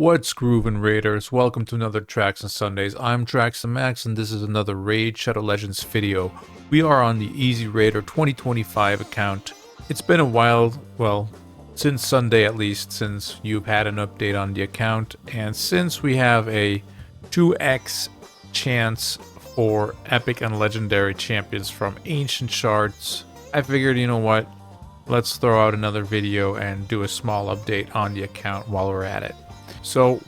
What's groovin' Raiders? Welcome to another Tracks and Sundays. I'm Trax and Max, and this is another Raid Shadow Legends video. We are on the Easy Raider 2025 account. It's been a while, well, since Sunday at least, since you've had an update on the account, and since we have a 2x chance for epic and legendary champions from Ancient Shards, I figured, you know what, let's throw out another video and do a small update on the account while we're at it. So,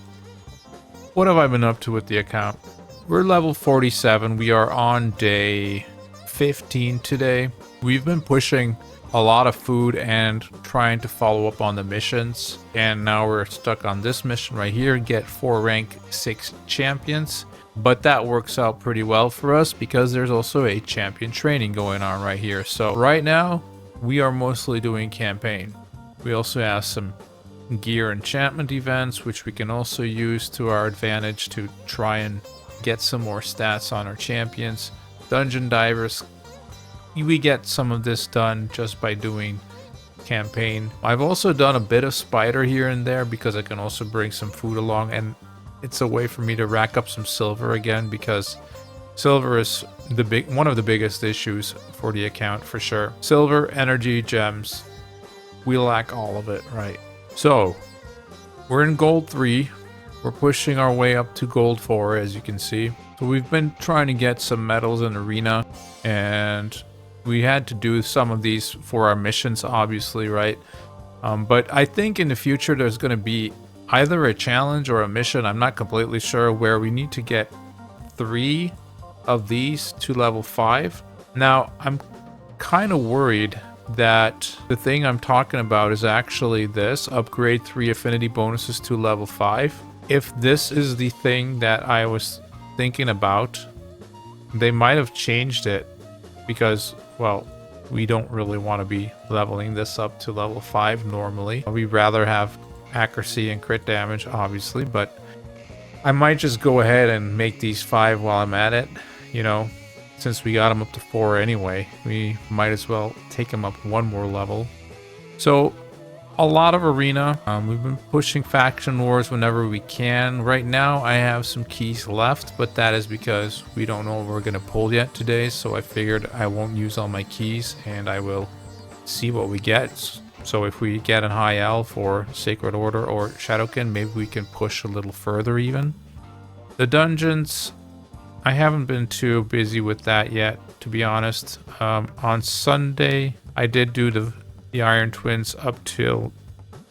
what have I been up to with the account? We're level 47. We are on day 15 today. We've been pushing a lot of food and trying to follow up on the missions. And now we're stuck on this mission right here, get 4 rank 6 champions. But that works out pretty well for us because there's also a champion training going on right here. So right now, we are mostly doing campaign. We also have some gear enchantment events, which we can also use to our advantage to try and get some more stats on our champions. Dungeon divers, we get some of this done just by doing campaign. I've also done a bit of spider here and there because I can also bring some food along, and it's a way for me to rack up some silver again, because silver is one of the biggest issues for the account for sure. Silver, energy, gems, we lack all of it, right? So, we're in gold 3. We're pushing our way up to gold 4, as you can see. So we've been trying to get some medals in arena, and we had to do some of these for our missions, obviously, right? But I think in the future there's going to be either a challenge or a mission, I'm not completely sure, where we need to get 3 of these to level 5. Now, I'm kind of worried that the thing I'm talking about is actually this: upgrade 3 affinity bonuses to level 5. If this is the thing that I was thinking about, they might have changed it because, well, we don't really want to be leveling this up to level 5 normally. We'd rather have accuracy and crit damage, obviously, but I might just go ahead and make these 5 while I'm at it, you know. Since we got them up to 4 anyway, we might as well take them up 1 more level. So, a lot of arena. We've been pushing faction wars whenever we can. Right now, I have some keys left, but that is because we don't know what we're going to pull yet today. So I figured I won't use all my keys, and I will see what we get. So if we get an high elf or Sacred Order or Shadowkin, maybe we can push a little further even. The dungeons, I haven't been too busy with that yet, to be honest. On Sunday, I did do the Iron Twins up till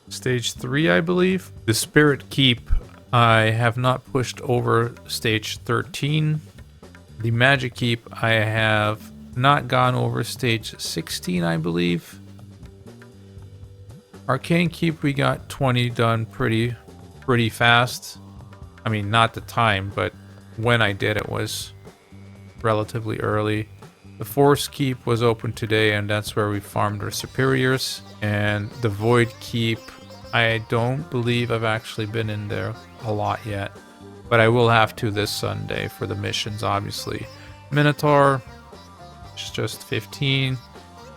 stage 3, I believe. The Spirit Keep, I have not pushed over stage 13. The Magic Keep, I have not gone over stage 16, I believe. Arcane Keep, we got 20 done pretty fast. I mean, not the time, but when I did, it was relatively early. The Force Keep was open today, and that's where we farmed our superiors. And the Void Keep, I don't believe I've actually been in there a lot yet, but I will have to this Sunday for the missions, obviously. Minotaur, it's just 15.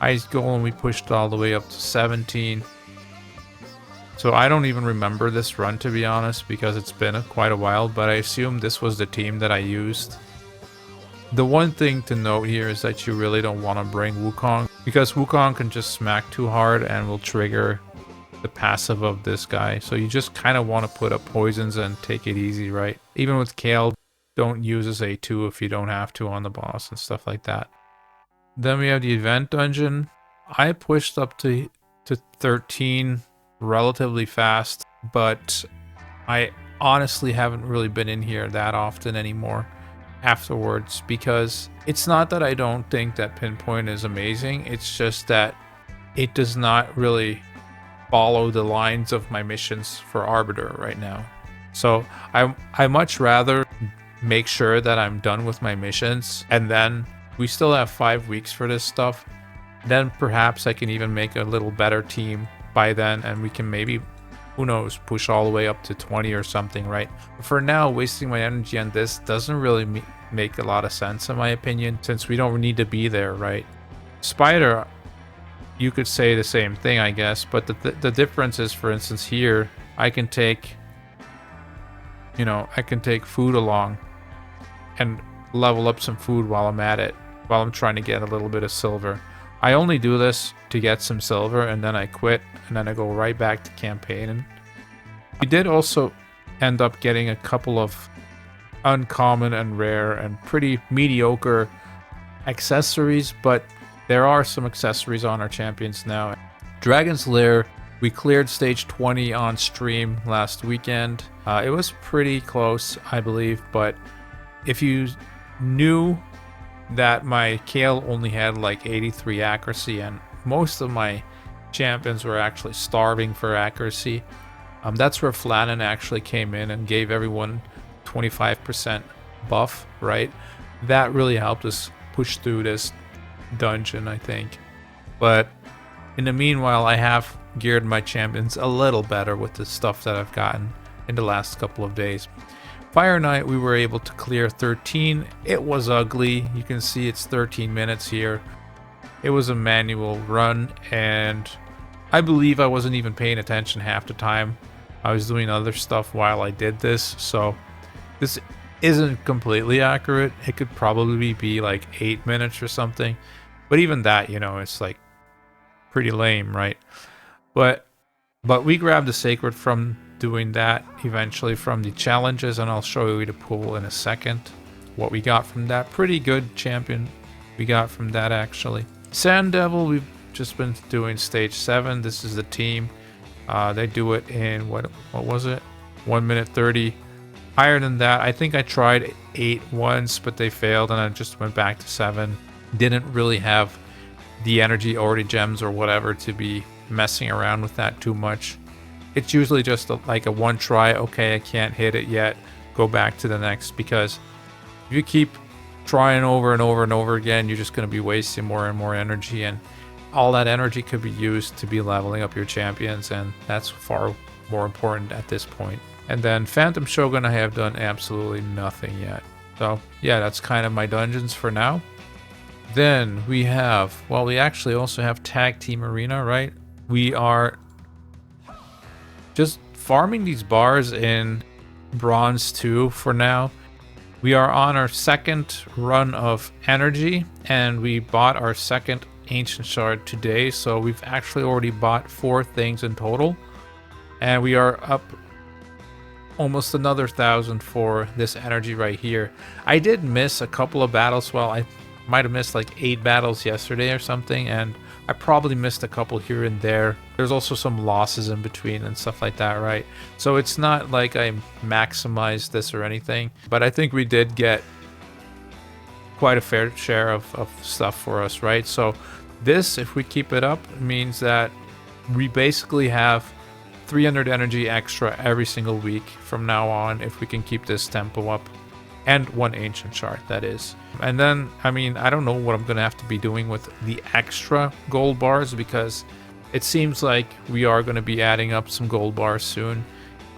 Ice Golem, we pushed all the way up to 17. So I don't even remember this run, to be honest, because it's been quite a while, but I assume this was the team that I used. The one thing to note here is that you really don't want to bring Wukong, because Wukong can just smack too hard and will trigger the passive of this guy. So you just kind of want to put up poisons and take it easy, right? Even with Kale, don't use his A2 if you don't have to on the boss and stuff like that. Then we have the event dungeon. I pushed up to 13 relatively fast, but I honestly haven't really been in here that often anymore afterwards, because it's not that I don't think that Pinpoint is amazing, it's just that it does not really follow the lines of my missions for Arbiter right now. So I much rather make sure that I'm done with my missions, and then we still have 5 weeks for this stuff. Then perhaps I can even make a little better team by then, and we can maybe, who knows, push all the way up to 20 or something, right? But for now, wasting my energy on this doesn't really make a lot of sense in my opinion, since we don't need to be there, right? Spider, you could say the same thing, I guess, but the difference is, for instance, here I can take you know, I can take food along and level up some food while I'm at it, while I'm trying to get a little bit of silver. I only do this to get some silver, and then I quit, and then I go right back to campaigning. We did also end up getting a couple of uncommon and rare and pretty mediocre accessories, but there are some accessories on our champions now. Dragon's Lair, we cleared stage 20 on stream last weekend. It was pretty close, I believe, but if you knew that my Kale only had like 83 accuracy and most of my champions were actually starving for accuracy, that's where Flannan actually came in and gave everyone 25% buff, right? That really helped us push through this dungeon, I think. But in the meanwhile, I have geared my champions a little better with the stuff that I've gotten in the last couple of days. Fire Knight, we were able to clear 13. It was ugly. You can see it's 13 minutes here. It was a manual run, and I believe I wasn't even paying attention half the time. I was doing other stuff while I did this, so this isn't completely accurate. It could probably be like 8 minutes or something. But even that, you know, it's like pretty lame, right? But we grabbed the Sacred from doing that eventually from the challenges, and I'll show you the pool in a second. What we got from that. Pretty good champion we got from that, actually. Sand Devil, we've just been doing stage 7. This is the team. They do it in, what was it? 1 minute 30. Higher than that. I think I tried 8 once, but they failed, and I just went back to 7. Didn't really have the energy or the gems or whatever to be messing around with that too much. It's usually just like a one try, okay, I can't hit it yet, go back to the next, because if you keep trying over and over and over again, you're just going to be wasting more and more energy, and all that energy could be used to be leveling up your champions, and that's far more important at this point. And then Phantom Shogun, I have done absolutely nothing yet. So yeah, that's kind of my dungeons for now. Then we have, well, we actually also have Tag Team Arena, right? We are just farming these bars in Bronze 2 for now. We are on our second run of energy, and we bought our second Ancient Shard today, so we've actually already bought 4 things in total, and we are up almost another 1,000 for this energy right here. I did miss a couple of battles. Well, I might have missed like 8 battles yesterday or something, and I probably missed a couple here and there. There's also some losses in between and stuff like that, right? So it's not like I maximized this or anything, but I think we did get quite a fair share of stuff for us, right? So this, if we keep it up, means that we basically have 300 energy extra every single week from now on, if we can keep this tempo up. And 1 Ancient Shard, that is. And then, I mean, I don't know what I'm going to have to be doing with the extra gold bars, because it seems like we are going to be adding up some gold bars soon.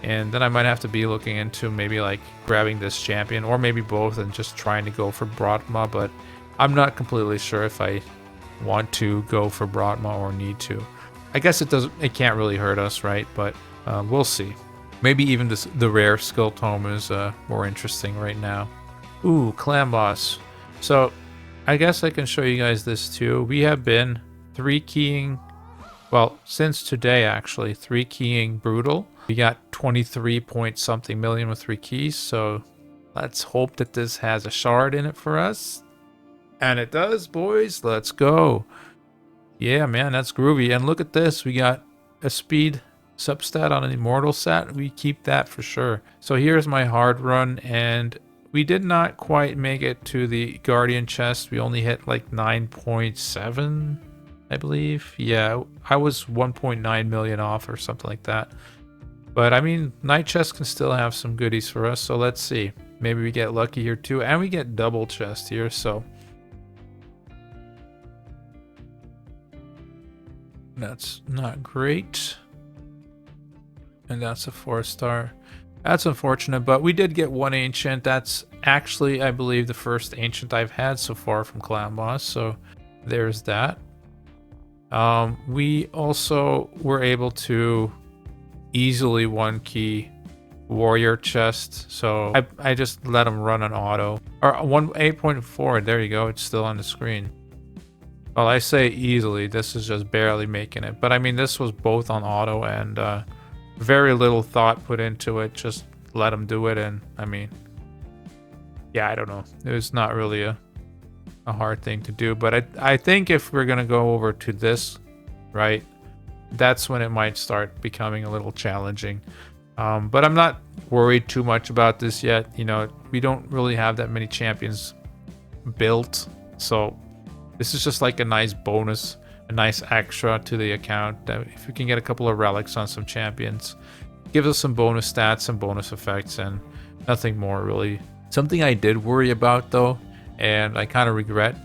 And then I might have to be looking into maybe like grabbing this champion, or maybe both, and just trying to go for Brahma. But I'm not completely sure if I want to go for Brahma or need to. I guess it can't really hurt us, right? But we'll see. Maybe even the rare skill tome is more interesting right now. Ooh, Clan Boss. So I guess I can show you guys this too. We have been 3-keying, well, since today actually, 3-keying Brutal. We got 23 point something million with 3 keys, so let's hope that this has a shard in it for us. And it does, boys. Let's go. Yeah, man, that's groovy. And look at this. We got a speed substat on an immortal set. We keep that for sure. So here's my hard run, and we did not quite make it to the Guardian chest. We only hit like 9.7, I believe. Yeah, I was 1.9 million off or something like that. But I mean, night chest can still have some goodies for us, so let's see. Maybe we get lucky here too, and we get double chest here, so that's not great. And that's a 4-star. That's unfortunate, but we did get 1 ancient. That's actually, I believe, the first ancient I've had so far from Clan Boss, so there's that. We also were able to easily 1-key warrior chest, so I just let him run on auto. Or 8.4, there you go, it's still on the screen. Well, I say easily, this is just barely making it. But I mean, this was both on auto and very little thought put into it, just let him do it. And I mean, yeah, I don't know. It was not really a hard thing to do. But I think if we're going to go over to this, right, that's when it might start becoming a little challenging. But I'm not worried too much about this yet. You know, we don't really have that many champions built. So this is just like a nice bonus, a nice extra to the account. That if we can get a couple of relics on some champions, gives us some bonus stats, some bonus effects, and nothing more really. Something I did worry about though, and I kind of regret.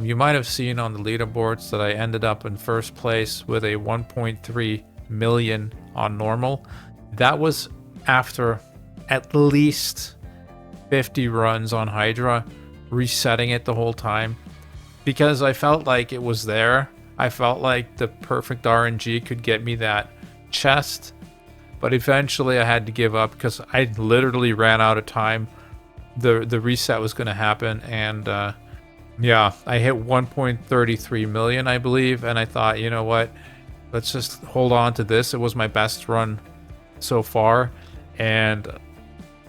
You might have seen on the leaderboards that I ended up in first place with a 1.3 million on normal. That was after at least 50 runs on Hydra, resetting it the whole time, because I felt like it was there. I felt like the perfect RNG could get me that chest, but eventually I had to give up because I literally ran out of time. The reset was going to happen, and yeah, I hit 1.33 million, I believe, and I thought, you know what, let's just hold on to this. It was my best run so far, and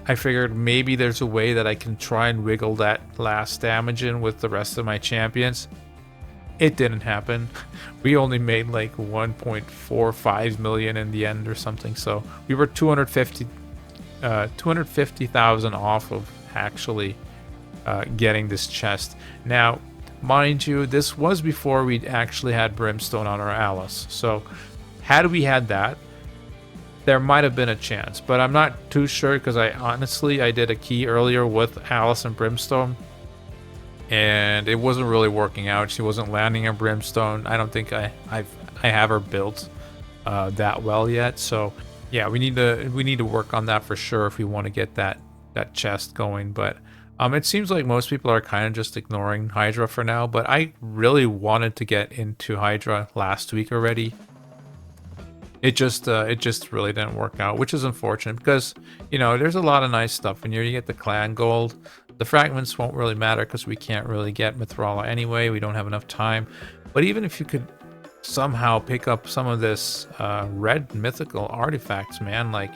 I figured maybe there's a way that I can try and wiggle that last damage in with the rest of my champions. It didn't happen. We only made like 1.45 million in the end or something, so we were 250,000 off of actually getting this chest. Now, mind you, this was before we actually had Brimstone on our Alice, so had we had that, there might have been a chance, but I'm not too sure because I did a key earlier with Alice and Brimstone, and it wasn't really working out. She wasn't landing a Brimstone. I don't think I have her built that well yet. So yeah, we need to work on that for sure if we want to get that chest going. But it seems like most people are kind of just ignoring Hydra for now. But I really wanted to get into Hydra last week already. It just really didn't work out, which is unfortunate because, you know, there's a lot of nice stuff in here. You get the clan gold. The fragments won't really matter because we can't really get Mithrala anyway. We don't have enough time. But even if you could somehow pick up some of this red mythical artifacts, man, like,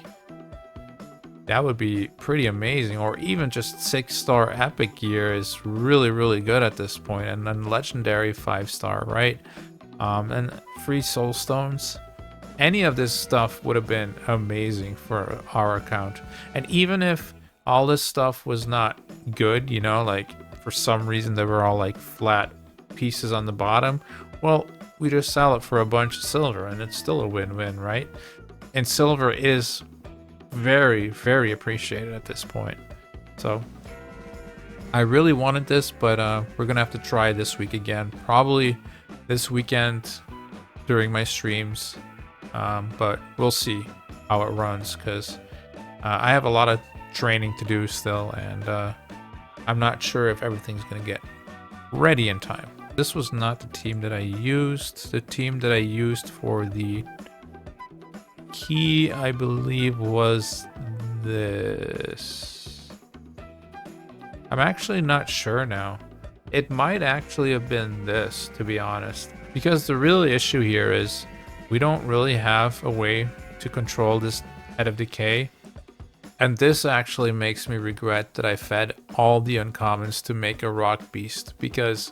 that would be pretty amazing. Or even just 6-star epic gear is really, really good at this point. And then legendary 5-star, right? And free soul stones. Any of this stuff would have been amazing for our account. And even if all this stuff was not good, you know, like for some reason they were all like flat pieces on the bottom, well, we just sell it for a bunch of silver and it's still a win-win, right? And silver is very, very appreciated at this point. So I really wanted this, but we're gonna have to try this week again, probably this weekend during my streams. But we'll see how it runs because I have a lot of training to do still, and I'm not sure if everything's going to get ready in time. This was not the team that I used. The team that I used for the key, I believe, was this. I'm actually not sure now. It might actually have been this, to be honest, because the real issue here is we don't really have a way to control this head of decay. And this actually makes me regret that I fed all the uncommons to make a rock beast, because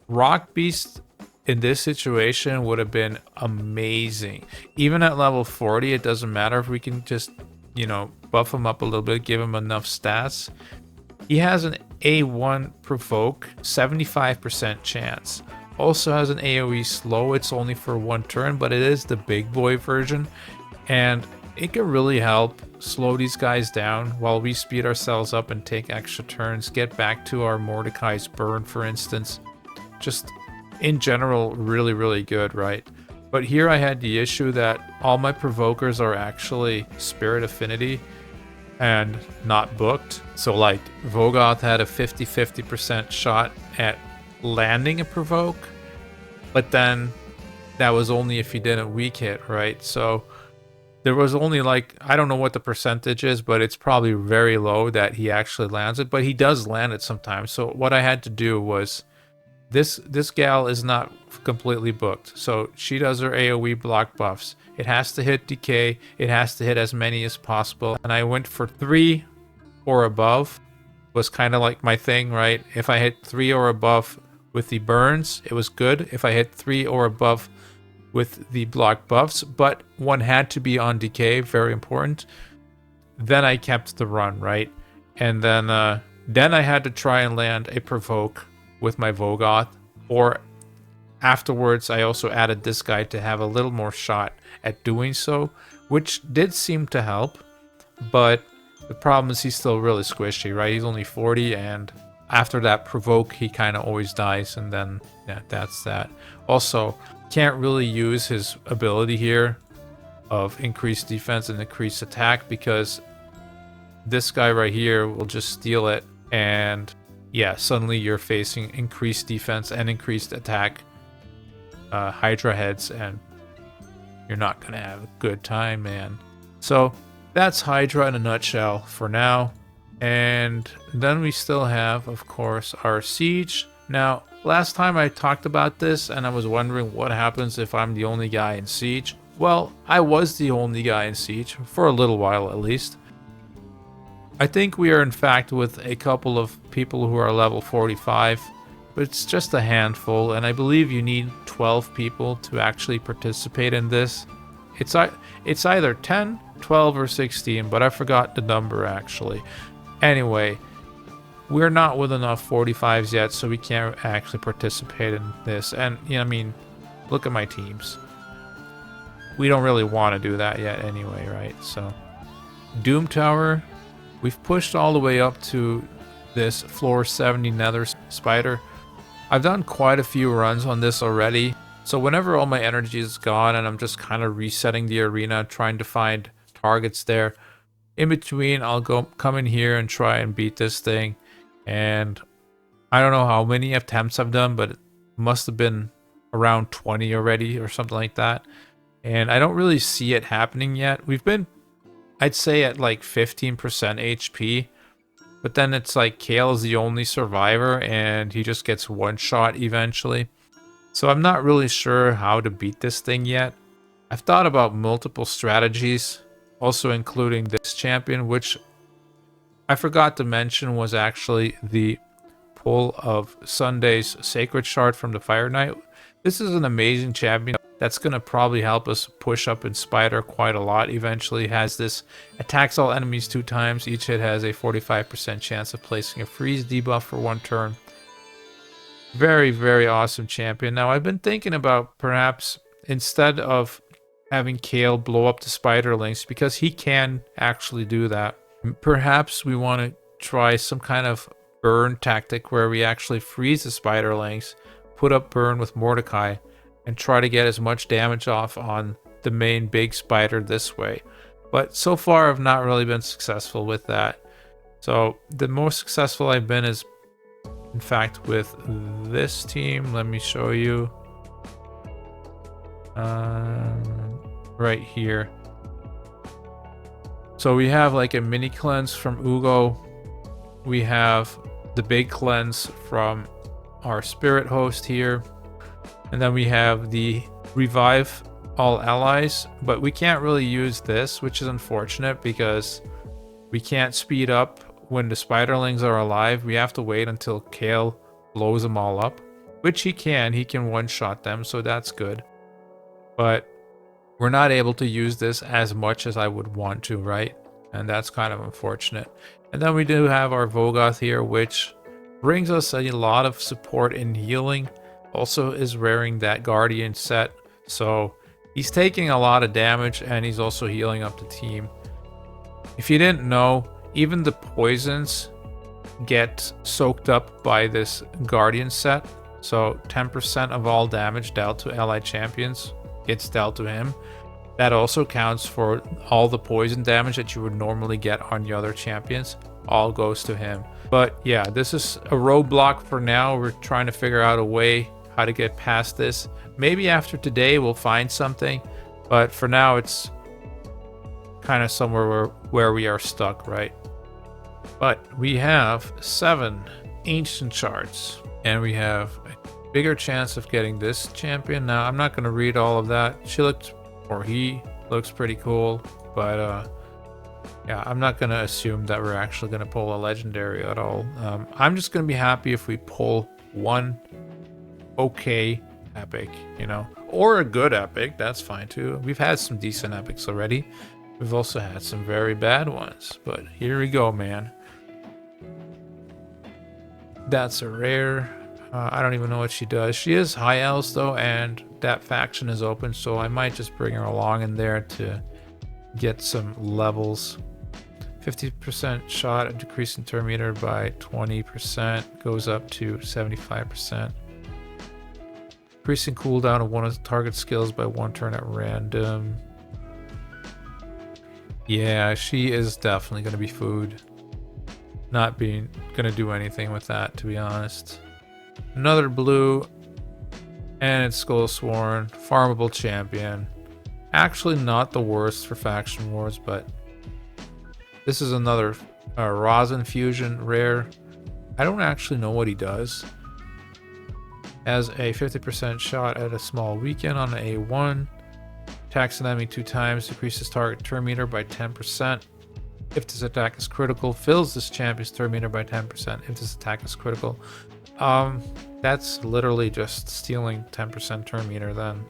rock beast in this situation would have been amazing. Even at level 40, it doesn't matter if we can just, you know, buff him up a little bit, give him enough stats. He has an A1 provoke, 75% chance. Also has an AoE slow. It's only for one turn, but it is the big boy version, and it can really help slow these guys down while we speed ourselves up and take extra turns, get back to our Mordecai's burn, for instance. Just in general, really, really good, right? But here I had the issue that all my provokers are actually spirit affinity and not booked. So like Vogoth had a 50% shot at landing a provoke, but then that was only if he didn't weak hit, right? So There was only like, I don't know what the percentage is, but it's probably very low that he actually lands it, but he does land it sometimes. So what I had to do was, this gal is not completely booked. So she does her AoE block buffs. It has to hit decay. It has to hit as many as possible. And I went for 3 or above was kind of like my thing, right? If I hit 3 or above with the burns, it was good. If I hit 3 or above with the block buffs, but one had to be on decay, very important. Then I kept the run, right? And then I had to try and land a provoke with my Vogoth, or afterwards I also added this guy to have a little more shot at doing so, which did seem to help, but the problem is he's still really squishy, right? He's only 40, and after that provoke he kind of always dies, and then yeah, that's that. Also, can't really use his ability here of increased defense and increased attack, because this guy right here will just steal it, and yeah, suddenly you're facing increased defense and increased attack Hydra heads, and you're not gonna have a good time, man. So that's Hydra in a nutshell for now. And then we still have, of course, our siege. Now, last time I talked about this and I was wondering what happens if I'm the only guy in siege. Well, I was the only guy in siege for a little while at least. I think we are in fact with a couple of people who are level 45, but it's just a handful, and I believe you need 12 people to actually participate in this. It's either 10, 12, or 16, but I forgot the number actually. Anyway, we're not with enough 45s yet, so we can't actually participate in this. And, you know, I mean, look at my teams. We don't really want to do that yet anyway, right? So, Doom Tower, we've pushed all the way up to this floor 70 Nether Spider. I've done quite a few runs on this already. So whenever all my energy is gone and I'm just kind of resetting the arena, trying to find targets there, in between I'll come in here and try and beat this thing. And I don't know how many attempts I've done, but it must have been around 20 already or something like that. And I don't really see it happening yet. We've been, I'd say, at like 15% HP. But then it's like Kale is the only survivor and he just gets one shot eventually. So I'm not really sure how to beat this thing yet. I've thought about multiple strategies, also including this champion, which I forgot to mention was actually the pull of Sunday's Sacred Shard from the Fire Knight. This is an amazing champion that's going to probably help us push up in Spider quite a lot. Eventually has this attacks all enemies 2 times. Each hit has a 45% chance of placing a freeze debuff for 1 turn. Very, very awesome champion. Now, I've been thinking about perhaps instead of having Kale blow up the spiderlings, because he can actually do that, perhaps we want to try some kind of burn tactic where we actually freeze the spiderlings, put up burn with Mordecai, and try to get as much damage off on the main big spider this way. But so far I've not really been successful with that. So the most successful I've been is in fact with this team. Let me show you right here. So we have like a mini cleanse from Ugo. We have the big cleanse from our spirit host here. And then we have the revive all allies, but we can't really use this, which is unfortunate because we can't speed up when the spiderlings are alive. We have to wait until Kale blows them all up, which he can one-shot them, so that's good. But we're not able to use this as much as I would want to, right? And that's kind of unfortunate. And then we do have our Vogoth here, which brings us a lot of support in healing. Also is raring that Guardian set, so he's taking a lot of damage and he's also healing up the team. If you didn't know, even the poisons get soaked up by this Guardian set, so 10% of all damage dealt to allied champions gets dealt to him. That also counts for all the poison damage that you would normally get on the other champions, all goes to him. But yeah, this is a roadblock for now. We're trying to figure out a way how to get past this. Maybe after today we'll find something, but for now it's kind of somewhere where we are stuck, right? But we have 7 ancient shards, and we have a bigger chance of getting this champion. Now, I'm not going to read all of that. He looks pretty cool, but yeah, I'm not going to assume that we're actually going to pull a legendary at all. I'm just going to be happy if we pull one okay epic, you know, or a good epic. That's fine too. We've had some decent epics already. We've also had some very bad ones, but here we go, man. That's a rare. I don't even know what she does. She is high else though, and that faction is open, so I might just bring her along in there to get some levels. 50% shot at decreasing turn meter by 20%, goes up to 75%. Increasing cooldown of one of the target skills by 1 turn at random. Yeah, she is definitely going to be food. Not being going to do anything with that, to be honest. Another blue, and it's Skullsworn, farmable champion. Actually not the worst for faction wars, but this is another rosin fusion rare. I don't actually know what he does. Has a 50% shot at a small weaken on an A1. Attacks an enemy 2 times, decreases target turn meter by 10%. If this attack is critical, fills this champion's turn meter by 10% if this attack is critical. That's literally just stealing 10% turn meter then.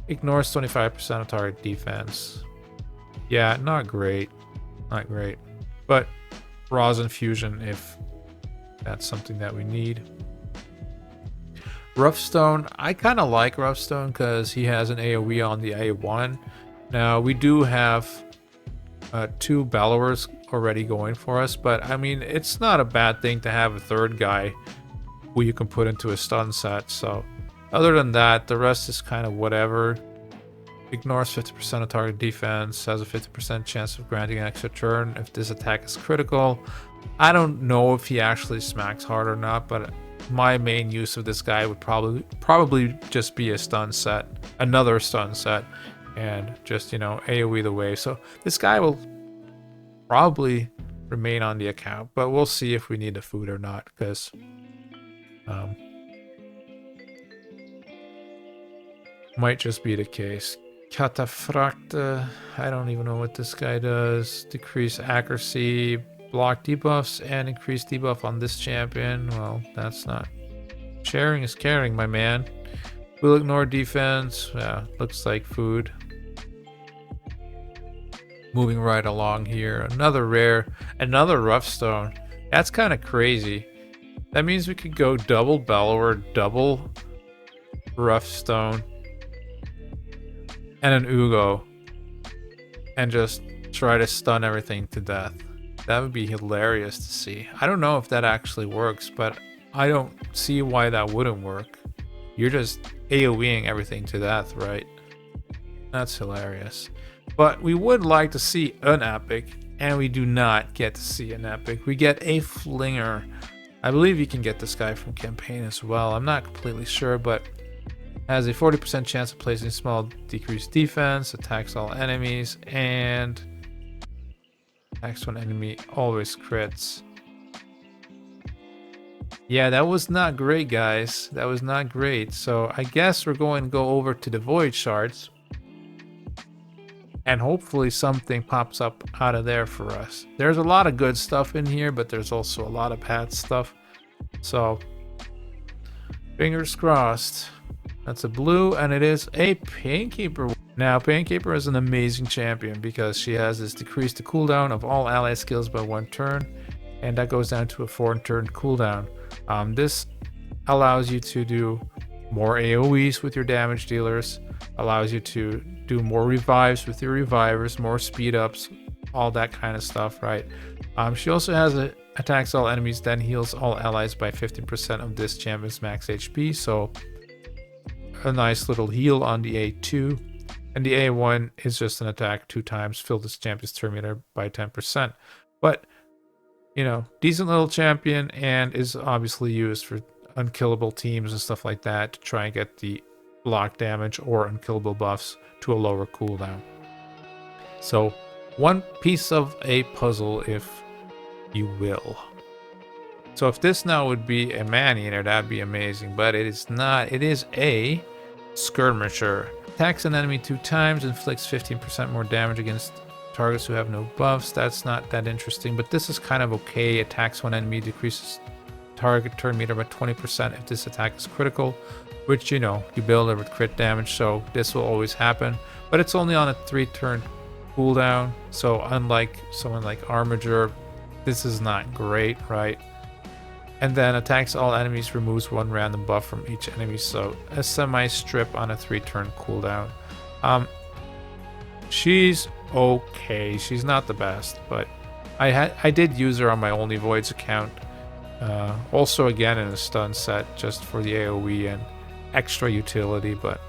Ignores 25% of target defense. Yeah, not great. Not great. But rosin fusion if that's something that we need. Roughstone, I kind of like Roughstone because he has an AoE on the A1. Now, we do have 2 Bellowers already going for us, but I mean, it's not a bad thing to have a 3rd guy who you can put into a stun set. So, other than that, the rest is kind of whatever. Ignores 50% of target defense, has a 50% chance of granting an extra turn if this attack is critical. I don't know if he actually smacks hard or not, but my main use of this guy would probably just be a stun set, another stun set, and just, you know, AoE the wave. So this guy will probably remain on the account, but we'll see if we need the food or not, because might just be the case. Cataphracta, I don't even know what this guy does. Decrease accuracy, block debuffs, and increase debuff on this champion. Well, that's not... Sharing is caring, my man. Will ignore defense. Yeah, looks like food. Moving right along here. Another rare, another Roughstone. That's kind of crazy. That means we could go double Bellower, double Roughstone, and an Ugo, and just try to stun everything to death. That would be hilarious to see. I don't know if that actually works, but I don't see why that wouldn't work. You're just AoEing everything to death, right? That's hilarious. But we would like to see an epic, and we do not get to see an epic. We get a Flinger. I believe you can get this guy from campaign as well. I'm not completely sure, but has a 40% chance of placing small decreased defense, attacks all enemies, and attacks one enemy, always crits. Yeah, that was not great, guys. That was not great. So I guess we're going to go over to the Void Shards, and hopefully something pops up out of there for us. There's a lot of good stuff in here, but there's also a lot of bad stuff. So fingers crossed. That's a blue, and it is a Painkeeper. Now, Painkeeper is an amazing champion because she has this decrease the cooldown of all ally skills by 1 turn, and that goes down to a 4-turn cooldown. This allows you to do more AoEs with your damage dealers, allows you to do more revives with your revivers, more speed ups, all that kind of stuff, right? She also has a attacks all enemies, then heals all allies by 15% of this champion's max HP, so a nice little heal on the A2, and the A1 is just an attack 2 times, fill this champion's turn meter by 10%. But, you know, decent little champion, and is obviously used for unkillable teams and stuff like that to try and get the block damage or unkillable buffs to a lower cooldown. So one piece of a puzzle, if you will. So if this now would be a man-eater, that'd be amazing, but it is not. It is a skirmisher. Attacks an enemy 2 times, inflicts 15% more damage against targets who have no buffs. That's not that interesting, but this is kind of okay. Attacks one enemy, decreases target turn meter by 20% if this attack is critical, which, you know, you build it with crit damage, so this will always happen. But it's only on a 3-turn cooldown, so unlike someone like Armiger, this is not great, right? And then attacks all enemies, removes 1 random buff from each enemy, so a semi-strip on a 3-turn cooldown. She's okay. She's not the best, but I did use her on my Only Voids account. Also again in a stun set just for the AoE and extra utility, but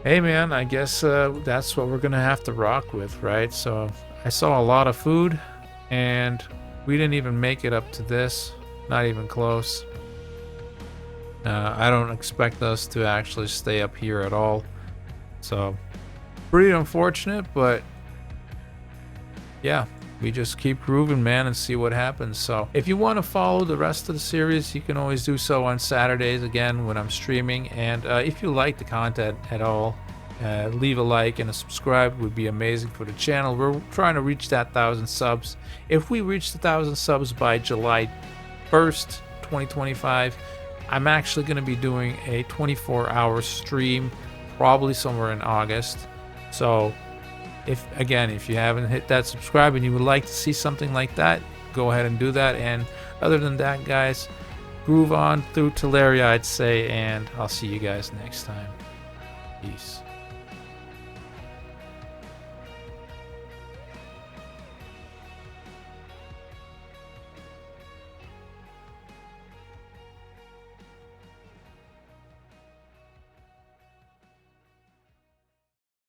hey man, I guess that's what we're gonna have to rock with, right? So I saw a lot of food and we didn't even make it up to this, not even close. I don't expect us to actually stay up here at all, so pretty unfortunate, but yeah, we just keep grooving, man, and see what happens. So if you want to follow the rest of the series, you can always do so on Saturdays again when I'm streaming. And if you like the content at all, leave a like and a subscribe would be amazing for the channel. We're trying to reach that 1,000 subs. If we reach the 1,000 subs by July 1st, 2025, I'm actually going to be doing a 24-hour stream, probably somewhere in August. So if you haven't hit that subscribe and you would like to see something like that, go ahead and do that. And other than that, guys, groove on through Teleria, I'd say, and I'll see you guys next time. Peace.